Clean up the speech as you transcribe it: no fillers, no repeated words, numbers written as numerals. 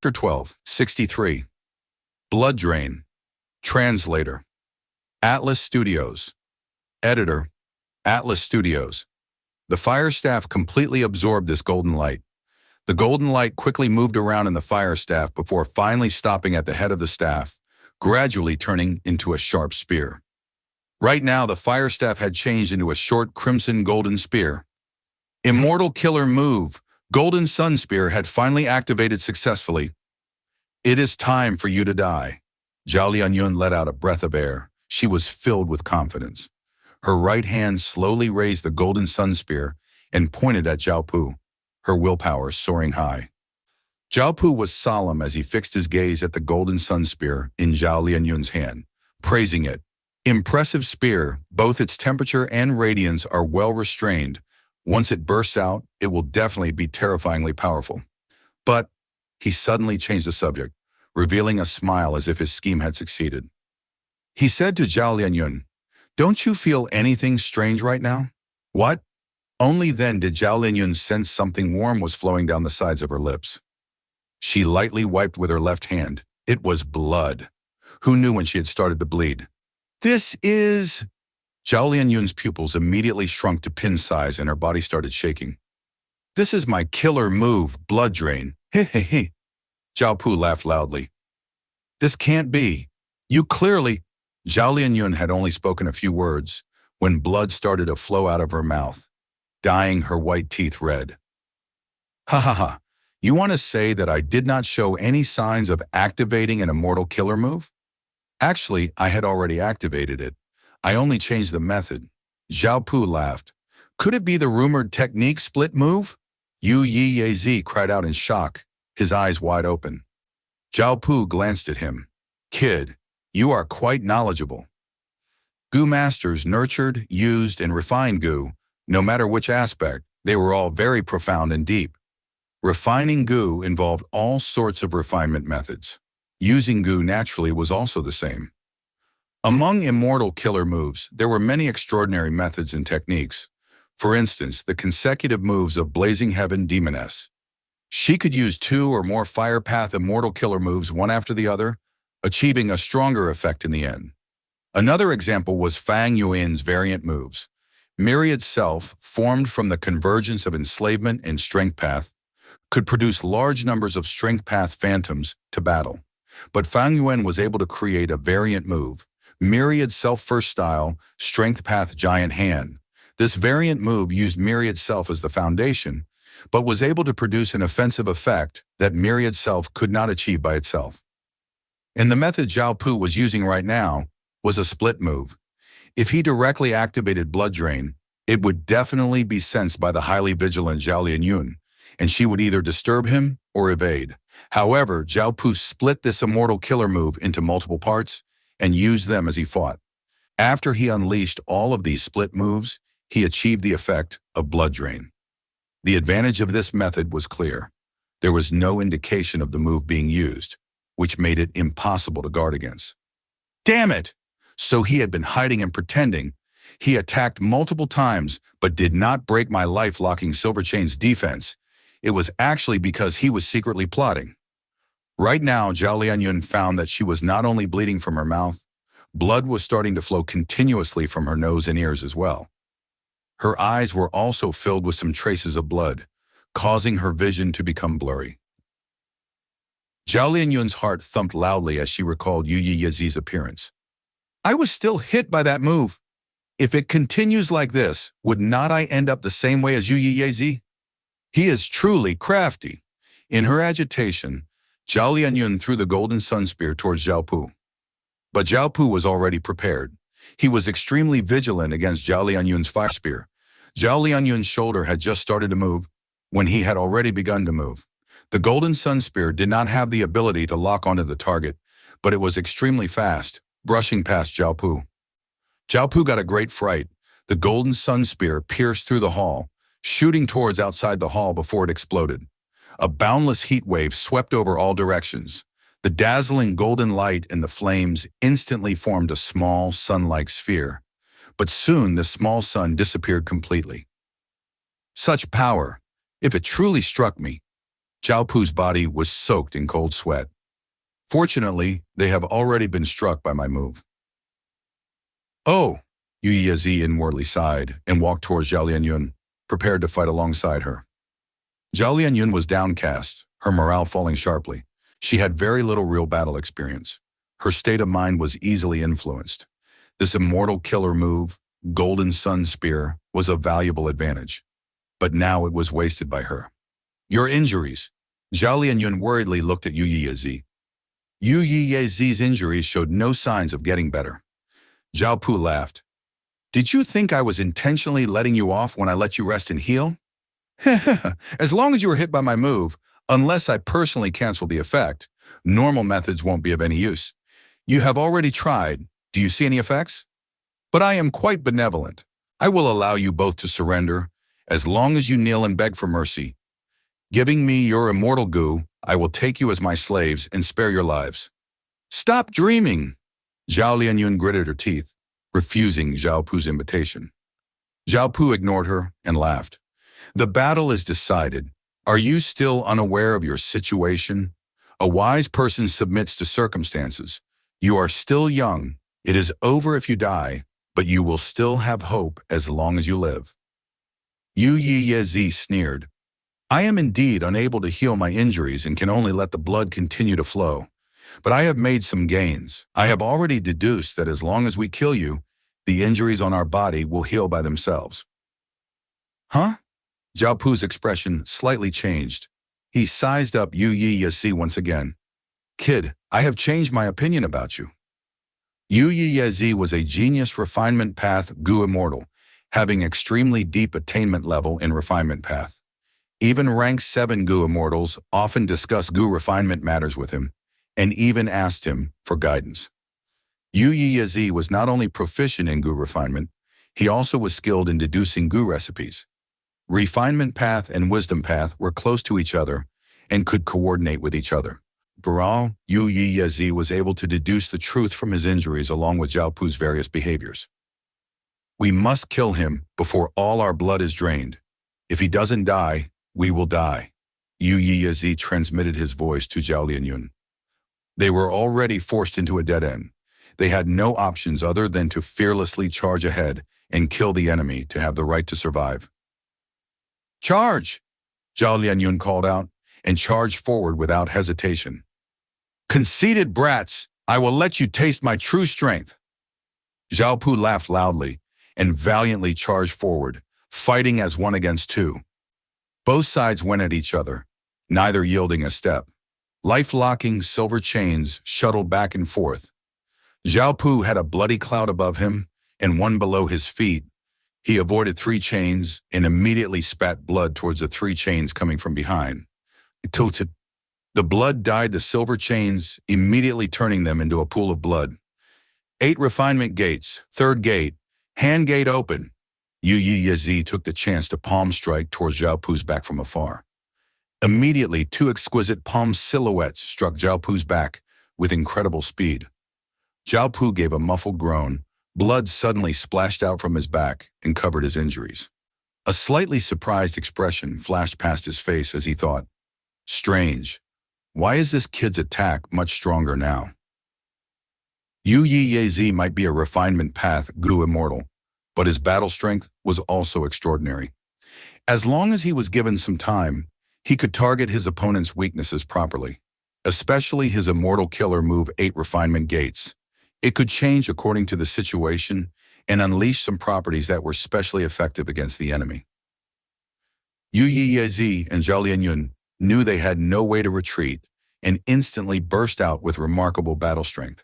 Chapter 12, 63. Blood Drain. Translator. Atlas Studios. Editor. Atlas Studios. The fire staff completely absorbed this golden light. The golden light quickly moved around in the fire staff before finally stopping at the head of the staff, gradually turning into a sharp spear. Right now, the fire staff had changed into a short crimson golden spear. Immortal Killer Move. Golden Sun Spear had finally activated successfully. It is time for you to die. Zhao Lianyun let out a breath of air. She was filled with confidence. Her right hand slowly raised the Golden Sun Spear and pointed at Zhao Pu, her willpower soaring high. Zhao Pu was solemn as he fixed his gaze at the Golden Sun Spear in Zhao Lianyun's hand, praising it. Impressive spear, both its temperature and radiance are well restrained. Once it bursts out, it will definitely be terrifyingly powerful. But he suddenly changed the subject, revealing a smile as if his scheme had succeeded. He said to Zhao Lianyun, "Don't you feel anything strange right now?" "What?" Only then did Zhao Lianyun sense something warm was flowing down the sides of her lips. She lightly wiped with her left hand. It was blood. Who knew when she had started to bleed? "This is..." Zhao Lianyun's pupils immediately shrunk to pin size and her body started shaking. "This is my killer move, blood drain. He he he." Zhao Pu laughed loudly. "This can't be. You clearly..." Zhao Lianyun had only spoken a few words when blood started to flow out of her mouth, dyeing her white teeth red. "Ha ha ha. You want to say that I did not show any signs of activating an immortal killer move? Actually, I had already activated it. I only changed the method." Zhao Pu laughed. "Could it be the rumored technique split move?" Yu Yi cried out in shock, his eyes wide open. Zhao Pu glanced at him. "Kid, you are quite knowledgeable." Gu masters nurtured, used, and refined Gu. No matter which aspect, they were all very profound and deep. Refining Gu involved all sorts of refinement methods. Using Gu naturally was also the same. Among immortal killer moves, there were many extraordinary methods and techniques. For instance, the consecutive moves of Blazing Heaven Demoness. She could use 2 or more Fire Path immortal killer moves one after the other, achieving a stronger effect in the end. Another example was Fang Yuan's variant moves. Myriad Self, formed from the convergence of Enslavement and Strength Path, could produce large numbers of Strength Path phantoms to battle. But Fang Yuan was able to create a variant move, Myriad Self First Style, Strength Path Giant Hand. This variant move used Myriad Self as the foundation, but was able to produce an offensive effect that Myriad Self could not achieve by itself. And the method Zhao Pu was using right now was a split move. If he directly activated Blood Drain, it would definitely be sensed by the highly vigilant Zhao Lianyun, and she would either disturb him or evade. However, Zhao Pu split this immortal killer move into multiple parts and used them as he fought. After he unleashed all of these split moves, he achieved the effect of Blood Drain. The advantage of this method was clear. There was no indication of the move being used, which made it impossible to guard against. Damn it! So he had been hiding and pretending. He attacked multiple times, but did not break my life-locking Silver Chain's defense. It was actually because he was secretly plotting. Right now, Zhao Lianyun found that she was not only bleeding from her mouth, blood was starting to flow continuously from her nose and ears as well. Her eyes were also filled with some traces of blood, causing her vision to become blurry. Zhao Lianyun's heart thumped loudly as she recalled Yu Yi's appearance. "I was still hit by that move. If it continues like this, would not I end up the same way as Yu Yi? He is truly crafty." In her agitation, Zhao Lianyun threw the Golden Sun Spear towards Zhao Pu. But Zhao Pu was already prepared. He was extremely vigilant against Zhao Lianyun's Fire Spear. Zhao Lianyun's shoulder had just started to move when he had already begun to move. The Golden Sun Spear did not have the ability to lock onto the target, but it was extremely fast, brushing past Zhao Pu. Zhao Pu got a great fright. The Golden Sun Spear pierced through the hall, shooting towards outside the hall before it exploded. A boundless heat wave swept over all directions. The dazzling golden light and the flames instantly formed a small, sun-like sphere. But soon the small sun disappeared completely. Such power! If it truly struck me, Zhao Pu's body was soaked in cold sweat. Fortunately, they have already been struck by my move. Oh, Yu Yizi inwardly sighed and walked towards Zhao Lianyun, prepared to fight alongside her. Zhao Lianyun was downcast, her morale falling sharply. She had very little real battle experience. Her state of mind was easily influenced. This immortal killer move, Golden Sun Spear, was a valuable advantage. But now it was wasted by her. Your injuries. Zhao Lianyun worriedly looked at Yu Yizi. Yu Yizi's injuries showed no signs of getting better. Zhao Pu laughed. Did you think I was intentionally letting you off when I let you rest and heal? As long as you were hit by my move, unless I personally cancel the effect, normal methods won't be of any use. You have already tried. Do you see any effects? But I am quite benevolent. I will allow you both to surrender, as long as you kneel and beg for mercy. Giving me your immortal goo, I will take you as my slaves and spare your lives. Stop dreaming! Zhao Lianyun gritted her teeth, refusing Zhao Pu's invitation. Zhao Pu ignored her and laughed. The battle is decided. Are you still unaware of your situation? A wise person submits to circumstances. You are still young. It is over if you die, but you will still have hope as long as you live. Yu Yizi sneered. I am indeed unable to heal my injuries and can only let the blood continue to flow. But I have made some gains. I have already deduced that as long as we kill you, the injuries on our body will heal by themselves. Huh? Zhao Pu's expression slightly changed. He sized up Yu Yizi once again. Kid, I have changed my opinion about you. Yu Yizi was a genius refinement path Gu immortal, having extremely deep attainment level in refinement path. Even rank 7 Gu immortals often discuss Gu refinement matters with him, and even asked him for guidance. Yu Yizi was not only proficient in Gu refinement, he also was skilled in deducing Gu recipes. Refinement path and wisdom path were close to each other and could coordinate with each other. Baral, Yu Yizi was able to deduce the truth from his injuries along with Zhao Pu's various behaviors. We must kill him before all our blood is drained. If he doesn't die, we will die. Yu Yizi transmitted his voice to Zhao Lianyun. They were already forced into a dead end. They had no options other than to fearlessly charge ahead and kill the enemy to have the right to survive. Charge! Zhao Lianyun called out and charged forward without hesitation. Conceited brats, I will let you taste my true strength. Zhao Pu laughed loudly and valiantly charged forward, fighting as one against two. Both sides went at each other, neither yielding a step. Life-locking silver chains shuttled back and forth. Zhao Pu had a bloody cloud above him and one below his feet. He avoided 3 chains and immediately spat blood towards the 3 chains coming from behind. It tilted. The blood dyed the silver chains, immediately turning them into a pool of blood. 8 refinement gates, 3rd gate, hand gate open. Yu Yizi took the chance to palm strike towards Zhao Pu's back from afar. Immediately, 2 exquisite palm silhouettes struck Zhao Pu's back with incredible speed. Zhao Pu gave a muffled groan. Blood suddenly splashed out from his back and covered his injuries. A slightly surprised expression flashed past his face as he thought, strange. Why is this kid's attack much stronger now? Yu Yizi might be a refinement path Gu immortal, but his battle strength was also extraordinary. As long as he was given some time, he could target his opponent's weaknesses properly, especially his immortal killer move 8 refinement gates. It could change according to the situation and unleash some properties that were specially effective against the enemy. Yu Yizi and Zhao Lianyun knew they had no way to retreat and instantly burst out with remarkable battle strength.